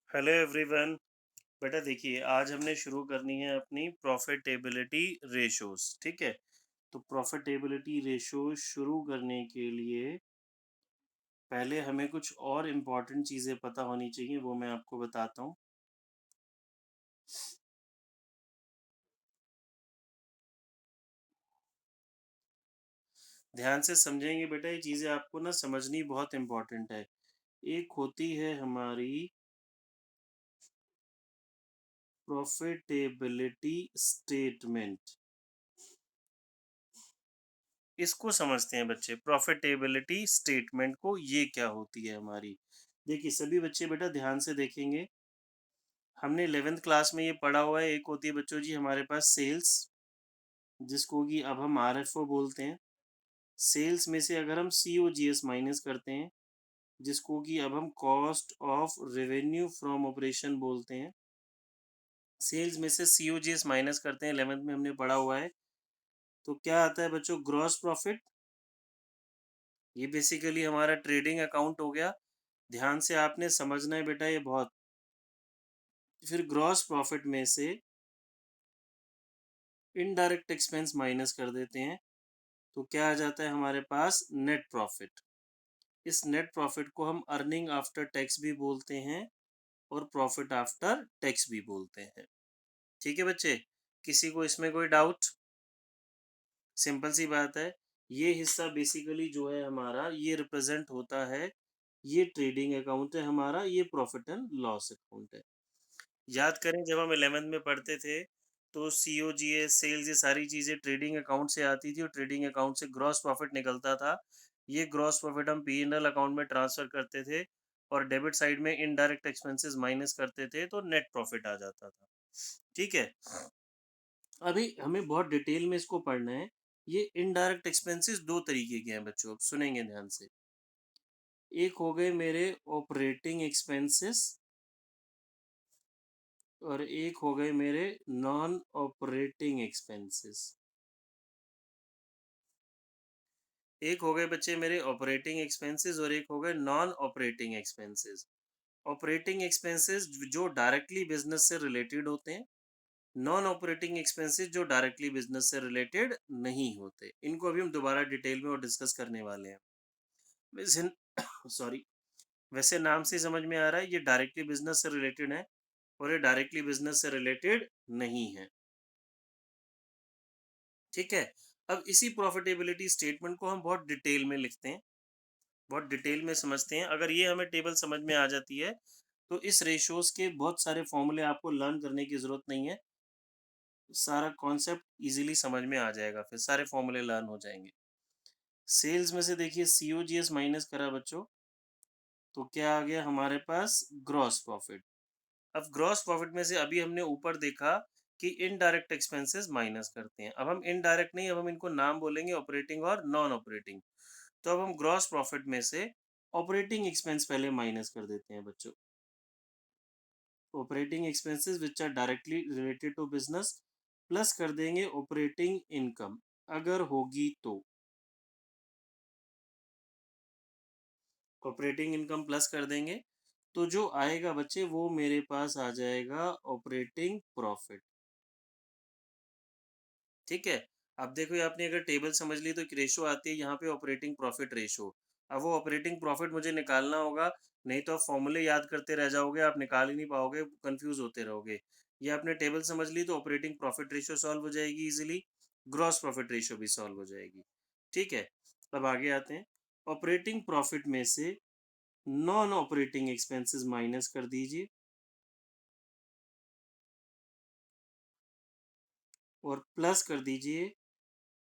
Hello everyone. बेटा देखिए, आज हमने शुरू करनी है अपनी प्रॉफिटेबिलिटी रेशोस। ठीक है, तो प्रॉफिटेबिलिटी रेशो शुरू करने के लिए पहले हमें कुछ और इम्पोर्टेंट चीज़ें पता होनी चाहिए, वो मैं आपको बताता हूँ। ध्यान से समझेंगे बेटा, ये चीज़ें आपको ना समझनी बहुत इम्पोर्टेंट है। एक होती है हमारी प्रॉफिटेबिलिटी स्टेटमेंट। इसको समझते हैं बच्चे, प्रॉफिटेबिलिटी स्टेटमेंट को। ये क्या होती है हमारी? देखिए सभी बच्चे बेटा ध्यान से देखेंगे। हमने 11th क्लास में ये पढ़ा हुआ है। एक होती है बच्चों जी हमारे पास सेल्स, जिसको कि अब हम आरएफओ बोलते हैं। सेल्स में से अगर हम सीओजीएस माइनस करते हैं, जिसको कि अब हम cost of revenue from operation बोलते हैं। सेल्स में से सीओजीएस माइनस करते हैं, 11th में हमने पढ़ा हुआ है। तो क्या आता है बच्चों? Gross profit. ये बेसिकली हमारा ट्रेडिंग अकाउंट हो गया। ध्यान से आपने समझना है बेटा ये बहुत। फिर ग्रॉस प्रॉफिट में से इनडायरेक्ट एक्सपेंस माइनस कर देते हैं, तो क्या आ जाता है हमारे पास? Net profit. इस नेट प्रॉफिट को हम अर्निंग आफ्टर टैक्स भी बोलते हैं और प्रॉफिट आफ्टर टैक्स भी बोलते हैं। ठीक है बच्चे, किसी को इसमें कोई डाउट? सिंपल सी बात है। ये हिस्सा बेसिकली जो है हमारा, ये रिप्रेजेंट होता है, ये ट्रेडिंग अकाउंट है हमारा, ये प्रॉफिट एंड लॉस अकाउंट है। याद करें जब हम 11th में पढ़ते थे, तो सीओजीएस, सेल्स, ये सारी चीज़ें ट्रेडिंग अकाउंट से आती थी और ट्रेडिंग अकाउंट से ग्रॉस प्रॉफिट निकलता था। ये ग्रॉस प्रॉफिट हम पी&एल अकाउंट में ट्रांसफ़र करते थे और डेबिट साइड में इनडायरेक्ट एक्सपेंसेस माइनस करते थे, तो नेट प्रॉफिट आ जाता था। ठीक है, अभी हमें बहुत डिटेल में इसको पढ़ना है। ये इनडायरेक्ट एक्सपेंसेस दो तरीके के हैं बच्चों, अब सुनेंगे ध्यान से। एक हो गए मेरे ऑपरेटिंग एक्सपेंसेस और एक हो गए मेरे नॉन ऑपरेटिंग एक्सपेंसेस। एक हो गए बच्चे मेरे ऑपरेटिंग एक्सपेंसेस और एक हो गए non operating expenses. Operating expenses जो डायरेक्टली बिजनेस से रिलेटेड होते हैं, नॉन ऑपरेटिंग एक्सपेंसेस जो डायरेक्टली बिजनेस से रिलेटेड नहीं होते। इनको अभी हम दोबारा डिटेल में और डिस्कस करने वाले हैं। वैसे सॉरी, वैसे नाम से समझ में आ रहा है ये डायरेक्टली बिजनेस से रिलेटेड है और ये डायरेक्टली बिजनेस से रिलेटेड नहीं है। ठीक है, अब इसी प्रॉफिटेबिलिटी स्टेटमेंट को हम बहुत डिटेल में लिखते हैं, बहुत डिटेल में समझते हैं। अगर ये हमें टेबल समझ में आ जाती है, तो इस रेशियोज के बहुत सारे फॉर्मूले आपको लर्न करने की जरूरत नहीं है। सारा कॉन्सेप्ट इजीली समझ में आ जाएगा, फिर सारे फॉर्मूले लर्न हो जाएंगे। सेल्स में से देखिए सीओजीएस माइनस करा बच्चों, तो क्या आ गया हमारे पास? Gross profit. अब ग्रॉस प्रॉफिट में से अभी हमने ऊपर देखा कि इनडायरेक्ट एक्सपेंसेस माइनस करते हैं। अब हम इनडायरेक्ट नहीं, अब हम इनको नाम बोलेंगे ऑपरेटिंग और नॉन ऑपरेटिंग। तो अब हम ग्रॉस प्रॉफिट में से ऑपरेटिंग एक्सपेंस पहले माइनस कर देते हैं बच्चों। Operating expenses which are directly related to business, plus कर देंगे ऑपरेटिंग इनकम अगर होगी तो। ऑपरेटिंग इनकम प्लस कर देंगे, तो जो आएगा बच्चे वो मेरे पास आ जाएगा ऑपरेटिंग प्रॉफिट। ठीक है, अब देखो ये आपने अगर टेबल समझ ली तो एक रेशो आती है यहाँ पे, ऑपरेटिंग प्रॉफिट रेशो। अब वो ऑपरेटिंग प्रॉफिट मुझे निकालना होगा, नहीं तो आप फॉर्मूले याद करते रह जाओगे, आप निकाल ही नहीं पाओगे, कंफ्यूज होते रहोगे। ये आपने टेबल समझ ली तो ऑपरेटिंग प्रॉफिट रेशो सॉल्व हो जाएगी इजीली, ग्रॉस प्रॉफिट रेशो भी सॉल्व हो जाएगी। ठीक है, अब आगे आते हैं। ऑपरेटिंग प्रॉफिट में से नॉन ऑपरेटिंग एक्सपेंसेस माइनस कर दीजिए और प्लस कर दीजिए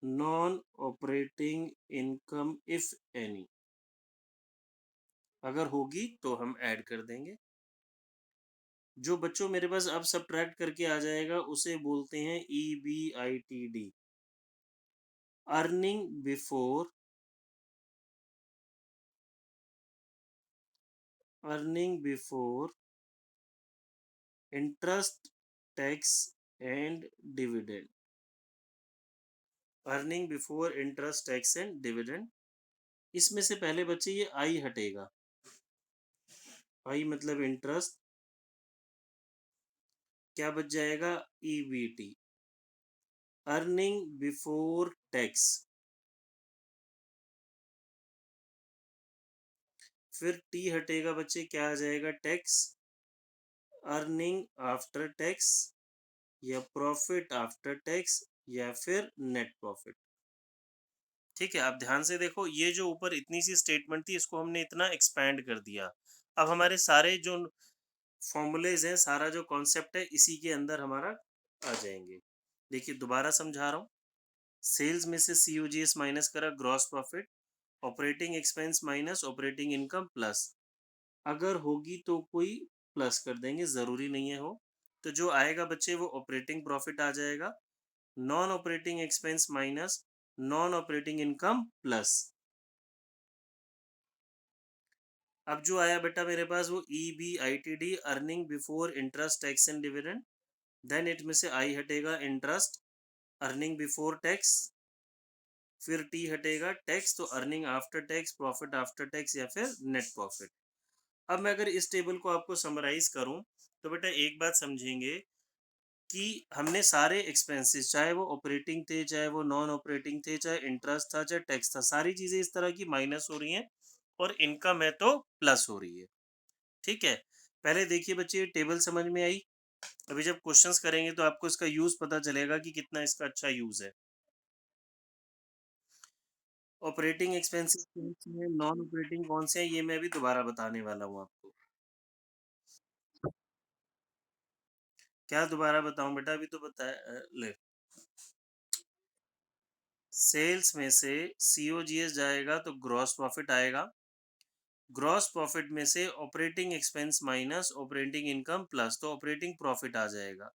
non operating income if any. अगर होगी तो हम ऐड कर देंगे। जो बच्चों मेरे पास अब सब्ट्रैक्ट करके आ जाएगा उसे बोलते हैं EBITD, earning before, earning before interest, tax and dividend. Earning before interest, tax and dividend. इसमें से पहले बच्चे ये आई हटेगा। आई मतलब इंटरेस्ट, क्या बच जाएगा, ईबीटी, अर्निंग बिफोर टैक्स। फिर टी हटेगा बच्चे, क्या आ जाएगा, टैक्स, अर्निंग आफ्टर टैक्स, या प्रॉफिट आफ्टर टैक्स, या फिर नेट प्रॉफिट। ठीक है, आप ध्यान से देखो, ये जो ऊपर इतनी सी स्टेटमेंट थी, इसको हमने इतना एक्सपैंड कर दिया। अब हमारे सारे जो फॉर्मूलेज हैं, सारा जो कॉन्सेप्ट है, इसी के अंदर हमारा आ जाएंगे। देखिए दोबारा समझा रहा हूँ। सेल्स में से COGS माइनस करा, gross profit, operating expense minus operating income plus, अगर होगी तो कोई प्लस कर देंगे, जरूरी नहीं है हो। तो जो आएगा बच्चे वो ऑपरेटिंग प्रॉफिट आ जाएगा, non operating expense minus non operating income plus. अब जो आया बेटा मेरे पास वो EBITD, earning before interest tax and dividend. Then it में से आई हटेगा, इंटरेस्ट, अर्निंग बिफोर टैक्स, फिर टी हटेगा, टैक्स, तो earning after tax, profit after tax, या फिर नेट प्रॉफिट। अब मैं अगर इस टेबल को आपको समराइज करूं तो बेटा एक बात समझेंगे कि हमने सारे एक्सपेंसेस, चाहे वो ऑपरेटिंग थे, चाहे वो नॉन ऑपरेटिंग थे, चाहे इंटरेस्ट था, चाहे टैक्स था, सारी चीजें इस तरह की माइनस हो रही हैं, और इनकम है तो प्लस हो रही है। ठीक है, पहले देखिए बच्चे, ये टेबल समझ में आई। अभी जब क्वेश्चंस करेंगे तो आपको इसका यूज पता चलेगा कि कितना इसका अच्छा यूज है। ऑपरेटिंग एक्सपेंसेस कौन से हैं, नॉन ऑपरेटिंग कौन से हैं, ये मैं अभी दोबारा बताने वाला हूँ आपको। क्या दोबारा बताऊं बेटा, अभी तो बताया ले। सेल्स में से COGS जाएगा तो ग्रॉस प्रॉफिट आएगा, ग्रॉस प्रॉफिट में से operating expense minus operating income plus, तो ऑपरेटिंग प्रॉफिट आ जाएगा।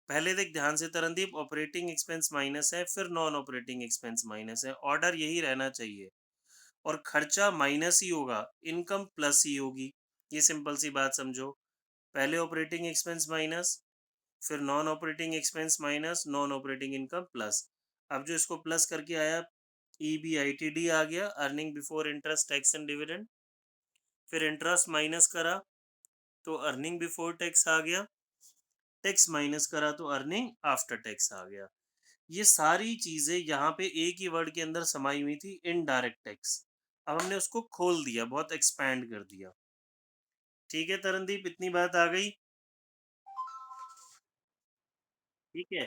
पहले देख ध्यान से तरनदीप, ऑपरेटिंग एक्सपेंस माइनस है, फिर नॉन ऑपरेटिंग एक्सपेंस माइनस है, ऑर्डर यही रहना चाहिए, और खर्चा माइनस ही होगा, इनकम प्लस ही होगी। ये सिंपल सी बात समझो, पहले ऑपरेटिंग एक्सपेंस माइनस, फिर non operating expense minus non operating income plus. अब जो इसको प्लस करके आया, EBITD आ गया, earning before interest tax and dividend, फिर इंटरेस्ट माइनस करा तो अर्निंग बिफोर टैक्स आ गया, टैक्स माइनस करा तो अर्निंग आफ्टर टैक्स आ गया। ये सारी चीजें यहाँ पे एक ही वर्ड के अंदर समाई हुई थी, इनडायरेक्ट टैक्स। अब हमने उसको खोल दिया, बहुत एक्सपैंड कर दिया। ठीक है तरनदीप, इतनी बात आ गई। ठीक है,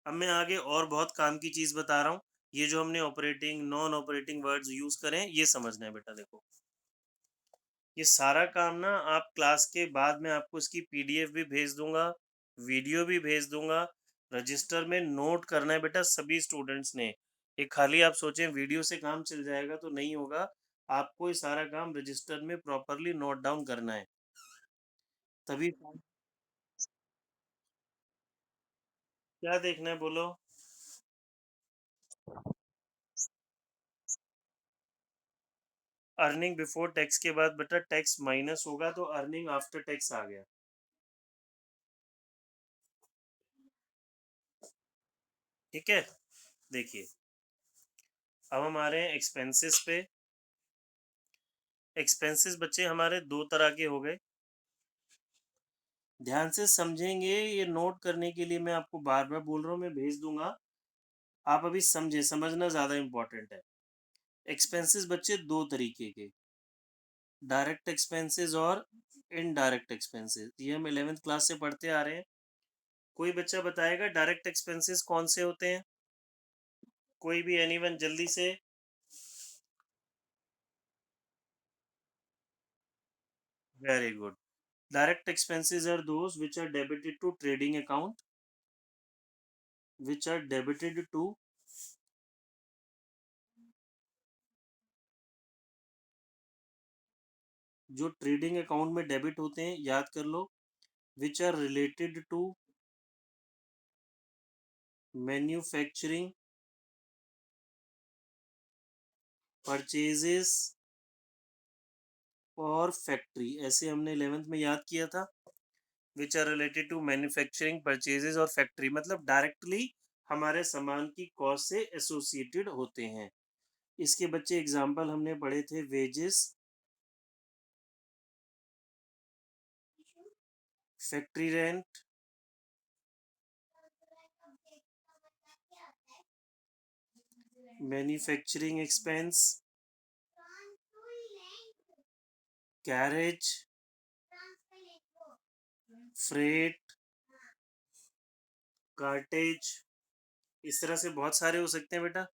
अब मैं आगे और बहुत काम की चीज बता रहा हूँ। ये जो हमने operating non operating words use करें, ये समझना है बेटा। देखो ये सारा काम ना, आप क्लास के बाद में आपको इसकी PDF भी भेज दूंगा, वीडियो भी भेज दूंगा। रजिस्टर में नोट करना है बेटा सभी स्टूडेंट्स ने। ये खाली आप सोचें वीडियो से काम चल जाएगा तो नहीं होगा, आपको ये सारा काम रजिस्टर में प्रॉपरली नोट डाउन करना है, तभी। क्या देखना है बोलो। अर्निंग बिफोर टैक्स के बाद बेटा टैक्स माइनस होगा तो अर्निंग आफ्टर टैक्स आ गया। ठीक है, देखिए अब हमारे एक्सपेंसेस पे। एक्सपेंसेस बच्चे हमारे दो तरह के हो गए, ध्यान से समझेंगे, ये नोट करने के लिए मैं आपको बार बार बोल रहा हूँ, मैं भेज दूंगा। आप अभी समझे, समझना ज्यादा इंपॉर्टेंट है। एक्सपेंसेस बच्चे दो तरीके के, डायरेक्ट एक्सपेंसेस और इनडायरेक्ट एक्सपेंसेस, ये हम 11th क्लास से पढ़ते आ रहे हैं। कोई बच्चा बताएगा डायरेक्ट एक्सपेंसेस कौन से होते हैं, कोई भी एनीवन जल्दी से। Very good. Direct expenses are those which are debited to trading account, which are debited to जो ट्रेडिंग अकाउंट में डेबिट होते हैं, याद कर लो, which are related to manufacturing purchases और फैक्ट्री, ऐसे हमने 11th में याद किया था। Which are related to manufacturing purchases और फैक्ट्री, मतलब डायरेक्टली हमारे सामान की कॉस्ट से एसोसिएटेड होते हैं। इसके बच्चे एग्जाम्पल हमने पढ़े थे, wages, factory rent, manufacturing expense, carriage, freight, cartage, इस तरह से बहुत सारे हो सकते हैं बेटा।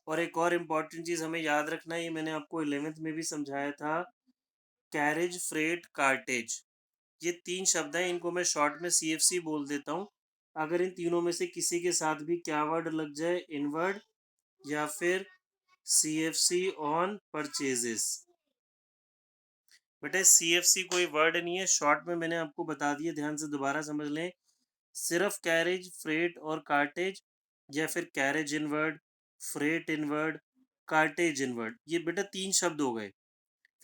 और एक और इम्पॉर्टेंट चीज़ हमें याद रखना है, ये मैंने आपको 11th में भी समझाया था, कैरेज, फ्रेट, कार्टेज, ये 3 शब्द हैं, इनको मैं शॉर्ट में CFC बोल देता हूँ। अगर इन तीनों में से किसी के साथ भी क्या वर्ड लग जाए, इनवर्ड या फिर CFC ऑन परचेजेस। बेटा CFC कोई वर्ड नहीं है, शॉर्ट में मैंने आपको बता दिया, ध्यान से दोबारा समझ लें। सिर्फ कैरेज, फ्रेट और कार्टेज, या फिर carriage inward, freight inward, cartage inward, ये बेटा 3 शब्द हो गए।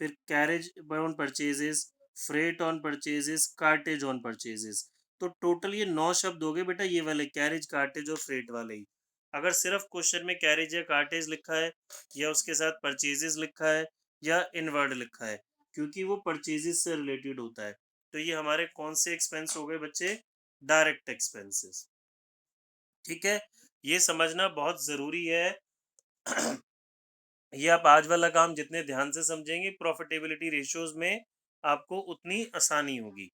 फिर carriage on purchases, freight on purchases, cartage on purchases, तो टोटल ये 9 शब्द हो गए बेटा, ये वाले कैरेज, कार्टेज और फ्रेट वाले ही। अगर सिर्फ क्वेश्चन में कैरेज या कार्टेज लिखा है, या उसके साथ परचेजेस लिखा है, या इनवर्ड लिखा है, क्योंकि वो परचेजेस से रिलेटेड होता है, तो ये हमारे कौन से एक्सपेंस हो गए बच्चे, डायरेक्ट एक्सपेंसेस। ठीक है, ये समझना बहुत जरूरी है। ये आप आज वाला काम जितने ध्यान से समझेंगे प्रॉफिटेबिलिटी रेशियोज में, आपको उतनी आसानी होगी।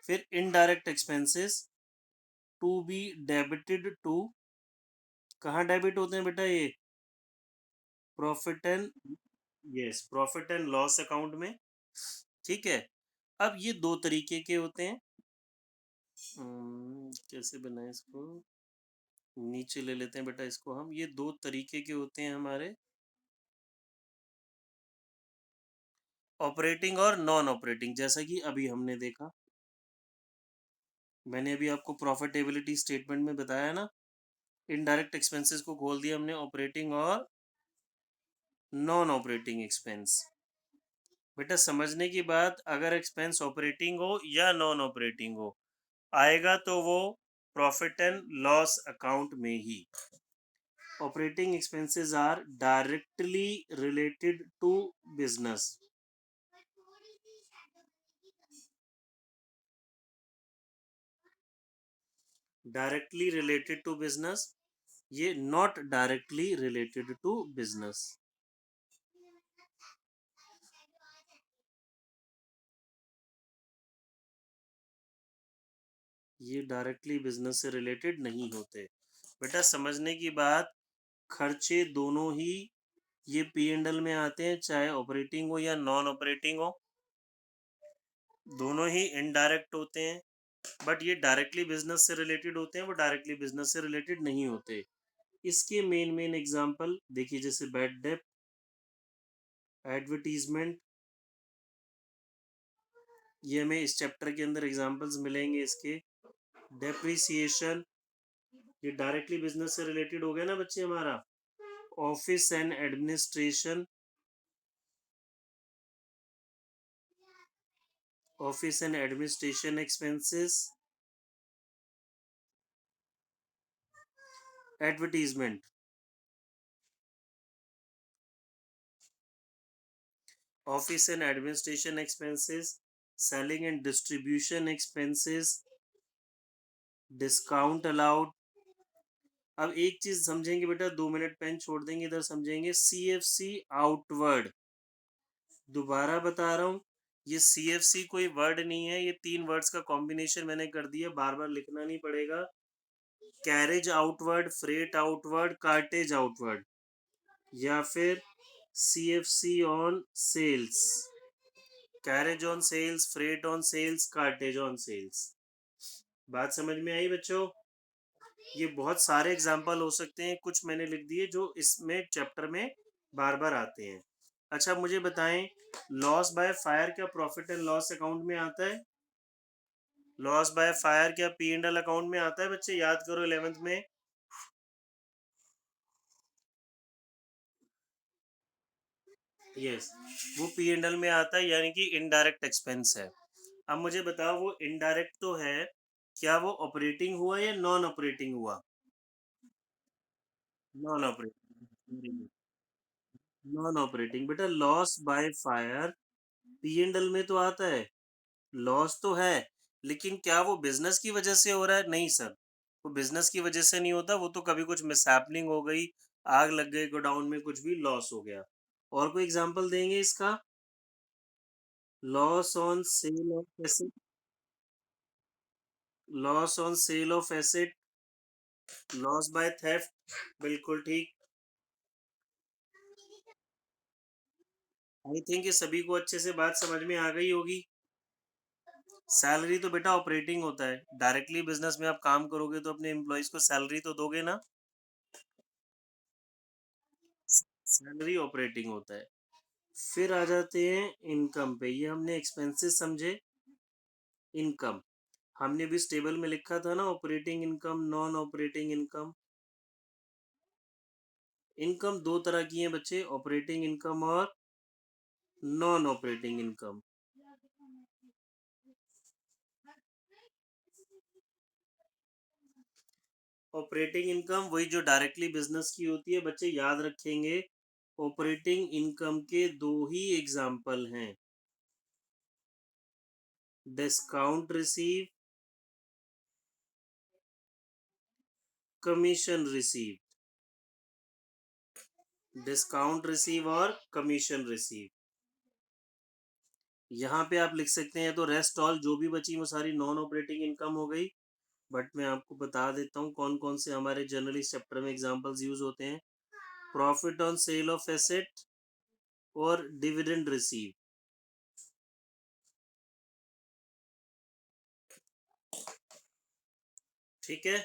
फिर indirect expenses to be debited to, कहाँ डेबिट होते हैं बेटा ये, profit and, yes, profit and loss account में। ठीक है, अब ये दो तरीके के होते हैं। कैसे बनाए इसको, नीचे ले लेते हैं बेटा इसको हम, ये दो तरीके के होते हैं हमारे, ऑपरेटिंग और नॉन ऑपरेटिंग, जैसा कि अभी हमने देखा। मैंने अभी आपको प्रॉफिटेबिलिटी स्टेटमेंट में बताया ना, इनडायरेक्ट एक्सपेंसेस को खोल दिया हमने ऑपरेटिंग और नॉन ऑपरेटिंग एक्सपेंस। बेटा समझने की बात, अगर एक्सपेंस ऑपरेटिंग हो या नॉन ऑपरेटिंग हो, आएगा तो वो प्रॉफिट एंड लॉस अकाउंट में ही। Operating expenses are directly related to business, directly related to business, ये not directly related to business. ये डायरेक्टली बिजनेस से रिलेटेड नहीं होते। बेटा समझने की बात, खर्चे दोनों ही ये P&L में आते हैं, चाहे ऑपरेटिंग हो या नॉन ऑपरेटिंग हो, दोनों ही इनडायरेक्ट होते हैं। बट ये डायरेक्टली बिजनेस से रिलेटेड होते हैं, वो डायरेक्टली बिजनेस से रिलेटेड नहीं होते। इसके मेन एग्जांपल देखिए, जैसे बैड डेट, एडवर्टीजमेंट, ये हमें इस चैप्टर के अंदर एग्जांपल्स मिलेंगे इसके। डेप्रिसिएशन, ये डायरेक्टली बिजनेस से रिलेटेड हो गया ना बच्चे हमारा। Office and administration, office and administration expenses, advertisement, office and administration expenses, selling and distribution expenses, discount allowed. अब एक चीज समझेंगे बेटा, 2 मिनट पेन छोड़ देंगे, इधर समझेंगे, CFC आउटवर्ड, दोबारा बता रहा हूँ, ये CFC कोई वर्ड नहीं है, ये 3 वर्ड्स का कॉम्बिनेशन मैंने कर दिया, बार बार लिखना नहीं पड़ेगा। Carriage outward, freight outward, cartage outward, या फिर CFC on sales, carriage on sales, freight on sales, cartage on sales. बात समझ में आई बच्चों? ये बहुत सारे एग्जाम्पल हो सकते हैं, कुछ मैंने लिख दिए जो इसमें चैप्टर में बार बार आते हैं। अच्छा मुझे बताएं, लॉस बाय फायर क्या प्रॉफिट एंड लॉस अकाउंट में आता है? लॉस बाय फायर क्या P&L अकाउंट में आता है बच्चे? याद करो 11th में। यस, वो P&L में आता है, यानी कि इनडायरेक्ट एक्सपेंस है। अब मुझे बताओ, वो इनडायरेक्ट तो है, क्या वो ऑपरेटिंग हुआ या नॉन ऑपरेटिंग हुआ? Non operating, non operating. बेटा लॉस बाय फायर P&L में तो आता है, लॉस तो है, लेकिन क्या वो बिजनेस की वजह से हो रहा है? नहीं सर, वो बिजनेस की वजह से नहीं होता, वो तो कभी कुछ मिसहैपनिंग हो गई, आग लग गई गोडाउन में, कुछ भी लॉस हो गया। और कोई एग्जांपल देंगे इसका? Loss on sale of asset, loss on sale of asset, loss by theft, बिल्कुल ठीक। आई थिंक ये सभी को अच्छे से बात समझ में आ गई होगी। सैलरी तो बेटा ऑपरेटिंग होता है, डायरेक्टली बिजनेस में आप काम करोगे तो अपने एम्प्लॉयज को सैलरी तो दोगे ना, सैलरी ऑपरेटिंग होता है। फिर आ जाते हैं इनकम पे, ये हमने एक्सपेंसेस समझे। इनकम हमने भी इस टेबल में लिखा था ना, operating income, non operating income. Income दो तरह की है बच्चे, ऑपरेटिंग इनकम और non operating income. Operating income वही जो डायरेक्टली बिजनेस की होती है, बच्चे याद रखेंगे। ऑपरेटिंग इनकम के दो ही एग्जाम्पल हैं, discount receive, commission receive. Discount receive और कमीशन रिसीव, यहाँ पे आप लिख सकते हैं। तो रेस्ट ऑल जो भी बची वो सारी नॉन ऑपरेटिंग इनकम हो गई। बट मैं आपको बता देता हूँ कौन कौन से हमारे जनरली चैप्टर में एग्जांपल्स यूज होते हैं। Profit on sale of asset और डिविडेंड रिसीव। ठीक है,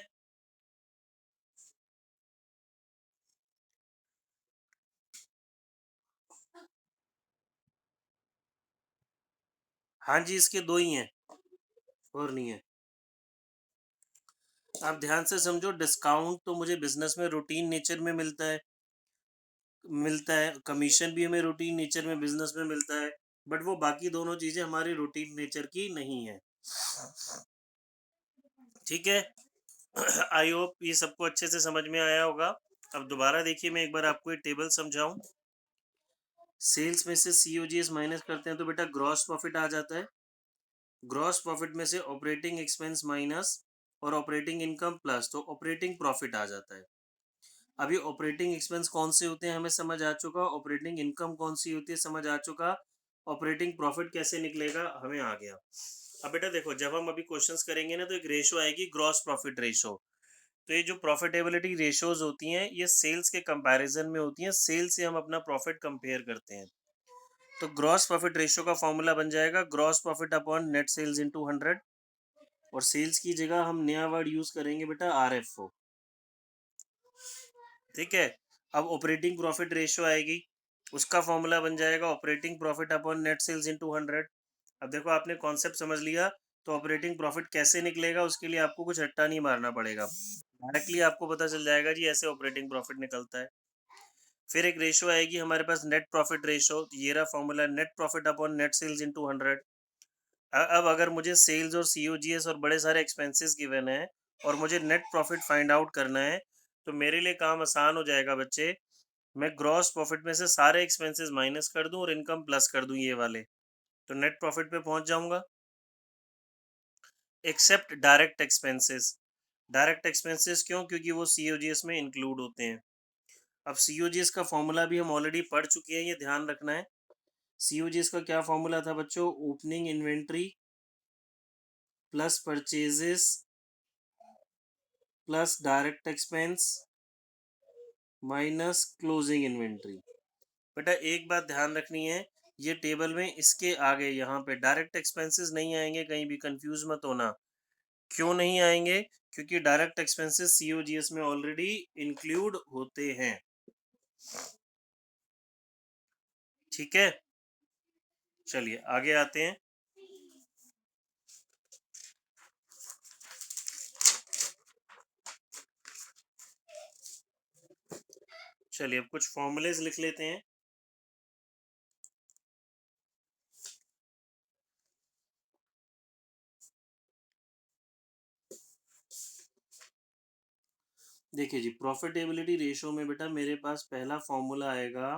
हाँ जी, इसके दो ही हैं और नहीं है। आप ध्यान से समझो, डिस्काउंट तो मुझे बिजनेस में रूटीन नेचर में मिलता है, कमीशन भी हमें रूटीन नेचर में बिजनेस में मिलता है। बट वो बाकी दोनों चीजें हमारी रूटीन नेचर की नहीं है। ठीक है, आई होप ये सबको अच्छे से समझ में आया होगा। अब दोबारा देखिए, मैं एक बार आपको एक टेबल समझाऊं। सेल्स में से सीओजीएस माइनस करते हैं तो बेटा ग्रॉस प्रॉफिट आ जाता है। ग्रॉस प्रॉफिट में से ऑपरेटिंग एक्सपेंस माइनस और ऑपरेटिंग इनकम प्लस, तो ऑपरेटिंग प्रॉफिट आ जाता है। अभी ऑपरेटिंग एक्सपेंस कौन से होते हैं हमें समझ आ चुका, ऑपरेटिंग इनकम कौन सी होती है समझ आ चुका, ऑपरेटिंग प्रॉफिट कैसे निकलेगा हमें आ गया। अब बेटा देखो, जब हम अभी क्वेश्चंस करेंगे ना तो एक रेशो आएगी, ग्रॉस प्रॉफिट रेशो। तो ये जो प्रॉफिटेबिलिटी रेशोज होती हैं ये सेल्स के कंपैरिजन में होती हैं, सेल्स से हम अपना प्रॉफिट कंपेयर करते हैं। तो ग्रॉस प्रॉफिट रेशो का फॉर्मूला बन जाएगा gross profit upon net sales into 100, और सेल्स की जगह हम नया वर्ड यूज करेंगे बेटा आरएफओ। ठीक है, अब ऑपरेटिंग प्रॉफिट रेशो आएगी, उसका फॉर्मूला बन जाएगा operating profit upon net sales into 100। अब देखो आपने कॉन्सेप्ट समझ लिया, तो ऑपरेटिंग प्रॉफिट कैसे निकलेगा उसके लिए आपको कुछ रट्टा नहीं मारना पड़ेगा, डायरेक्टली आपको पता चल जाएगा जी ऐसे ऑपरेटिंग प्रॉफिट निकलता है। फिर एक रेशो आएगी हमारे पास नेट प्रॉफिट रेशो, ये रहा formula, net profit upon net sales into 100। अब अगर मुझे सेल्स और सीओजीएस और बड़े सारे एक्सपेंसेस गिवन है और मुझे नेट प्रॉफिट फाइंड आउट करना है, तो मेरे लिए काम आसान हो जाएगा बच्चे। मैं ग्रॉस प्रॉफिट में से सारे एक्सपेंसेस माइनस कर दूं और इनकम प्लस कर दूं ये वाले, तो नेट प्रॉफिट पे पहुंच जाऊंगा। Except direct expenses, direct expenses क्यों, क्योंकि वो सीओजीएस में इंक्लूड होते हैं। अब सीओजीएस का फॉर्मूला भी हम ऑलरेडी पढ़ चुके हैं, ये ध्यान रखना है। सीओजीएस का क्या फॉर्मूला था बच्चों, opening inventory plus purchases plus direct expense minus closing inventory. बेटा एक बात ध्यान रखनी है, ये टेबल में इसके आगे यहाँ पे डायरेक्ट एक्सपेंसेस नहीं आएंगे, कहीं भी कंफ्यूज मत होना। क्यों नहीं आएंगे, क्योंकि डायरेक्ट एक्सपेंसेस सीओजीएस में ऑलरेडी इंक्लूड होते हैं। ठीक है, चलिए आगे आते हैं। चलिए अब कुछ फॉर्मूलेज लिख लेते हैं। देखिए जी, प्रॉफिटेबिलिटी रेशो में बेटा मेरे पास पहला फॉर्मूला आएगा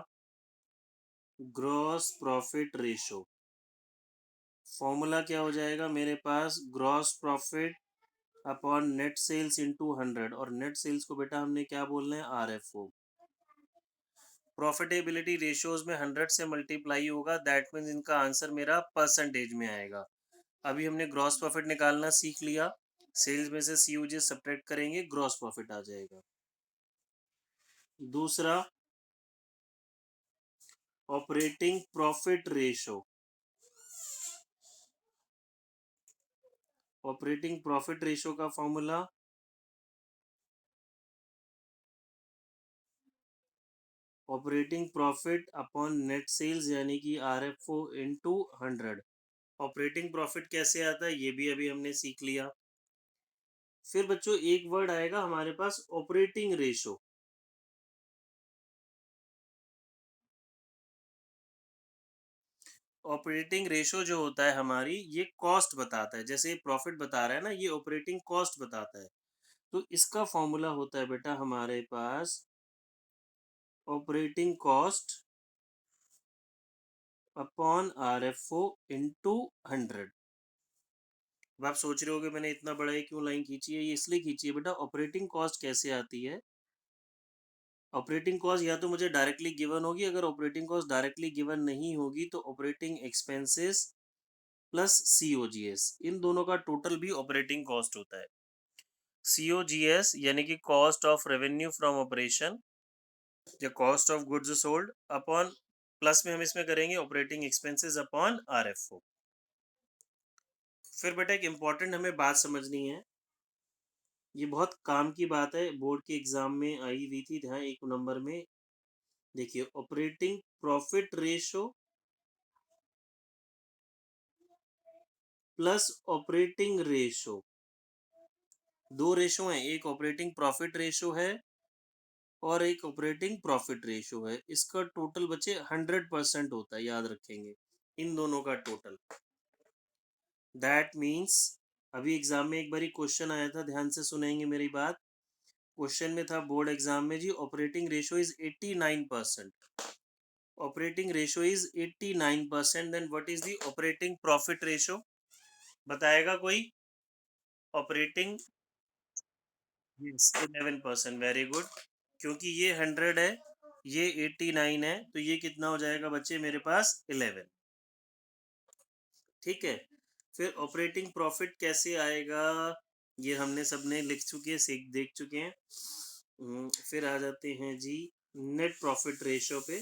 ग्रॉस प्रॉफिट रेशो। फॉर्मूला क्या हो जाएगा मेरे पास, gross profit upon net sales into 100, और नेट सेल्स को बेटा हमने क्या बोलना है, आरएफओ। प्रॉफिटेबिलिटी रेशियोज में 100 से मल्टीप्लाई होगा, दैट मीन्स इनका आंसर मेरा परसेंटेज में आएगा। अभी हमने ग्रॉस प्रॉफिट निकालना सीख लिया, सेल्स में से सीओजी सब्ट्रैक्ट करेंगे, ग्रॉस प्रॉफिट आ जाएगा। दूसरा, operating profit ratio. Operating profit ratio का formula operating profit upon net sales यानी कि आरएफओ इनटू 100। ऑपरेटिंग प्रॉफिट कैसे आता है ये भी अभी हमने सीख लिया। फिर बच्चों एक वर्ड आएगा हमारे पास, ऑपरेटिंग रेशो। ऑपरेटिंग रेशो जो होता है हमारी, ये कॉस्ट बताता है, जैसे प्रॉफिट बता रहा है ना, ये ऑपरेटिंग कॉस्ट बताता है। तो इसका फॉर्मूला होता है बेटा हमारे पास operating cost upon RFO into 100। अब आप सोच रहे हो कि मैंने इतना बड़ा ही क्यों लाइन खींची है, ये इसलिए खींची है बेटा, ऑपरेटिंग कॉस्ट कैसे आती है। ऑपरेटिंग कॉस्ट या तो मुझे डायरेक्टली गिवन होगी, अगर ऑपरेटिंग कॉस्ट डायरेक्टली गिवन नहीं होगी तो ऑपरेटिंग एक्सपेंसेस प्लस सीओजीएस, इन दोनों का टोटल भी ऑपरेटिंग कॉस्ट होता है। सीओजीएस यानी कि cost of revenue from operation या cost of goods sold upon, plus में हम इसमें करेंगे ऑपरेटिंग एक्सपेंसेस अपॉन आरएफओ। फिर बेटा एक इंपॉर्टेंट हमें बात समझनी है, ये बहुत काम की बात है, बोर्ड के एग्जाम में आई हुई थी, ध्यान 1 नंबर में देखिए, operating profit ratio plus operating ratio, दो रेशो हैं, एक ऑपरेटिंग प्रॉफिट रेशो है और एक ऑपरेटिंग प्रॉफिट रेशो है। इसका टोटल बच्चे 100% होता है, याद रखेंगे इन दोनों का टोटल। दैट मीन्स अभी एग्जाम में एक बारी क्वेश्चन आया था, ध्यान से सुनेंगे मेरी बात। क्वेश्चन में था बोर्ड एग्जाम में जी, operating ratio is 89%। Operating ratio is 89%, then what is the operating profit ratio, बताएगा कोई। Operating 11%, very good. क्योंकि ये 100 है, ये 89 है, तो ये कितना हो जाएगा बच्चे मेरे पास 11। ठीक है। फिर ऑपरेटिंग प्रॉफिट कैसे आएगा, ये हमने सबने लिख चुके हैं, सीख देख चुके हैं। फिर आ जाते हैं जी नेट प्रॉफिट रेशो पे।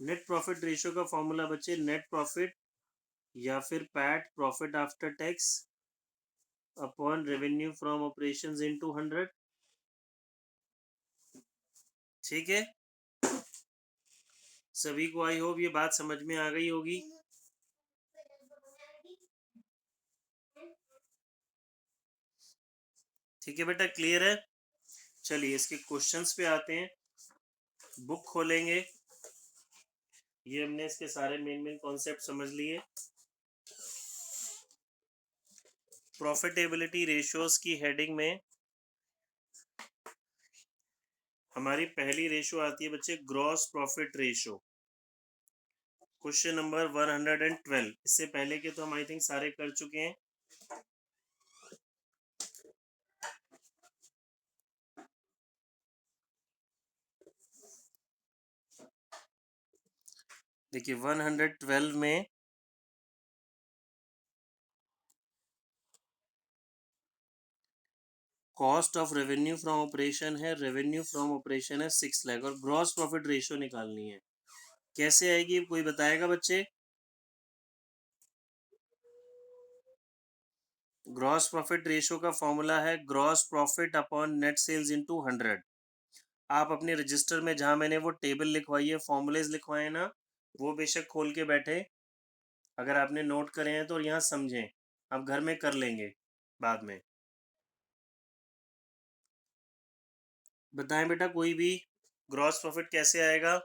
नेट प्रॉफिट रेशो का फॉर्मूला बच्चे, नेट प्रॉफिट या फिर PAT, profit after tax upon revenue from operations into 100। ठीक है, सभी को आई होप ये बात समझ में आ गई होगी। ठीक है बेटा, क्लियर है। चलिए इसके क्वेश्चंस पे आते हैं। बुक खोलेंगे, ये हमने इसके सारे मेन कॉन्सेप्ट समझ लिए। प्रॉफिटेबिलिटी रेशियोज की हेडिंग में हमारी पहली रेशो आती है बच्चे, gross profit ratio. Question number 112, इससे पहले के तो हम आई थिंक सारे कर चुके हैं। देखिए 112 में cost of revenue from operation है, रेवेन्यू फ्रॉम ऑपरेशन है 6 लाख, और ग्रॉस प्रॉफिट रेशो निकालनी है। कैसे आएगी कोई बताएगा बच्चे। ग्रॉस प्रॉफिट रेशो का फॉर्मूला है gross profit upon net sales into 100। आप अपने रजिस्टर में जहां मैंने वो टेबल लिखवाई है, फॉर्मूलेज लिखवाए ना, वो बेशक खोल के बैठे, अगर आपने नोट करे हैं तो यहाँ समझें, आप घर में कर लेंगे बाद में। बताएं बेटा कोई भी, ग्रॉस प्रॉफिट कैसे आएगा।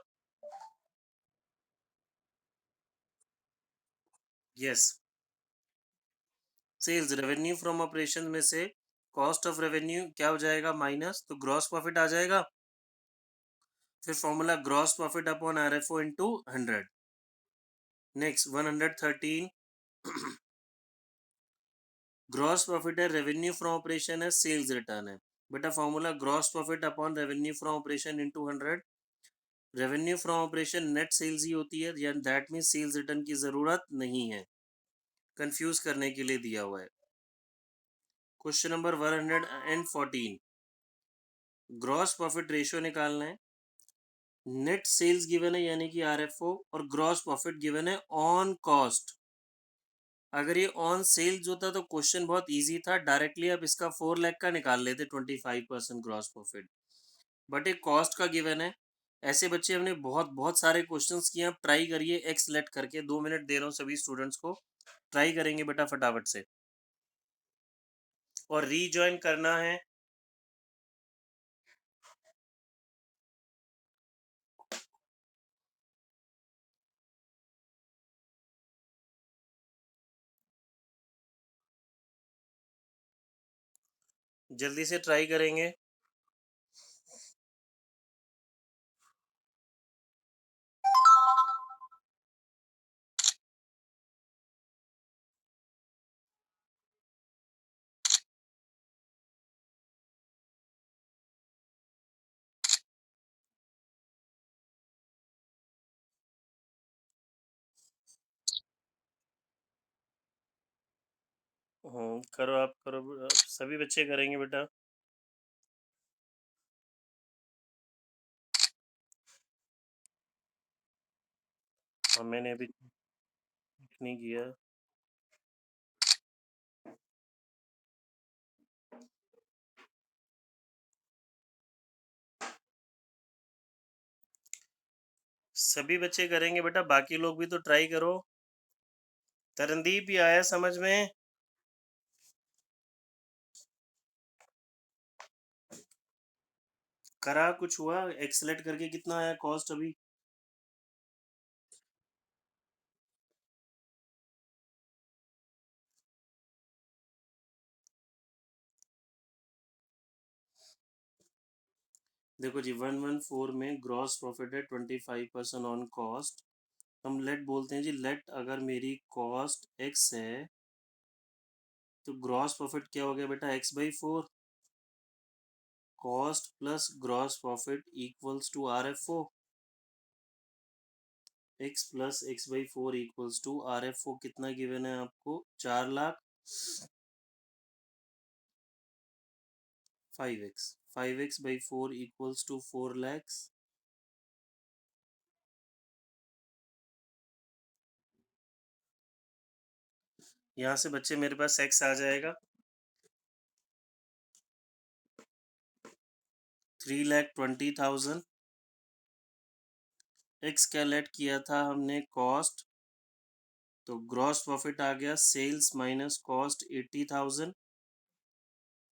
Yes, sales revenue from operation में से कॉस्ट ऑफ रेवेन्यू क्या हो जाएगा माइनस, तो ग्रॉस प्रॉफिट आ जाएगा। फिर formula gross profit upon RFO into 100। Next 113, gross profit है, रेवेन्यू फ्रॉम ऑपरेशन है, सेल्स रिटर्न है। बेटा formula gross profit upon revenue from operation into 100। Revenue from operation net sales ही होती है, या दैट मीन सेल्स रिटर्न की जरूरत नहीं है, कंफ्यूज करने के लिए दिया हुआ है। Question number 114, gross profit ratio निकालना है। नेट सेल्स गिवन है यानी कि आरएफओ, और ग्रॉस प्रॉफिट गिवन है ऑन कॉस्ट। अगर ये ऑन सेल्स होता तो क्वेश्चन बहुत इजी था, डायरेक्टली आप इसका 4 लाख का निकाल लेते 25% ग्रॉस प्रॉफिट, बट एक कॉस्ट का गिवन है। ऐसे बच्चे हमने बहुत बहुत सारे क्वेश्चंस किए, आप ट्राई करिए एक्स लेट करके। 2 मिनट दे रहा हूँ सभी स्टूडेंट्स को, ट्राई करेंगे बेटा फटाफट से, और रीजॉइन करना है। जल्दी से ट्राई करेंगे। करो, आप करो, आप सभी बच्चे करेंगे बेटा। और मैंने अभी नहीं किया। सभी बच्चे करेंगे बेटा, बाकी लोग भी तो ट्राई करो। तरनदीप, ये आया समझ में? करा कुछ हुआ? एक्सलेट करके कितना आया कॉस्ट अभी? देखो जी, 114 में ग्रॉस प्रॉफिट है 25% ऑन कॉस्ट। हम लेट बोलते हैं जी, लेट अगर मेरी कॉस्ट एक्स है तो ग्रॉस प्रॉफिट क्या हो गया बेटा, x/4। Cost plus gross profit equals to RFO। x plus x/4 equals to RFO। कितना गिवन है आपको? 4 lakh. 5x, 5x/4 equals to 4 lakhs। यहाँ से बच्चे मेरे पास x आ जाएगा 3,20,000। x क्या लेट किया था हमने? कॉस्ट। तो ग्रॉस प्रॉफिट आ गया सेल्स माइनस कॉस्ट 80,000।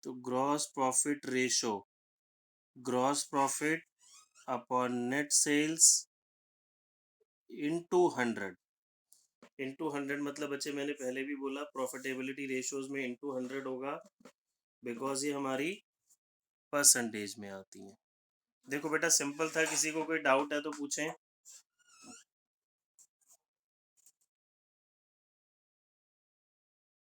तो gross profit ratio, gross profit upon net sales into 100। Into 100 मतलब बच्चे मैंने पहले भी बोला प्रॉफिटेबिलिटी रेशियोज में इनटू 100 होगा, बिकॉज ये हमारी परसेंटेज में आती है। देखो बेटा सिंपल था, किसी को कोई डाउट है तो पूछें।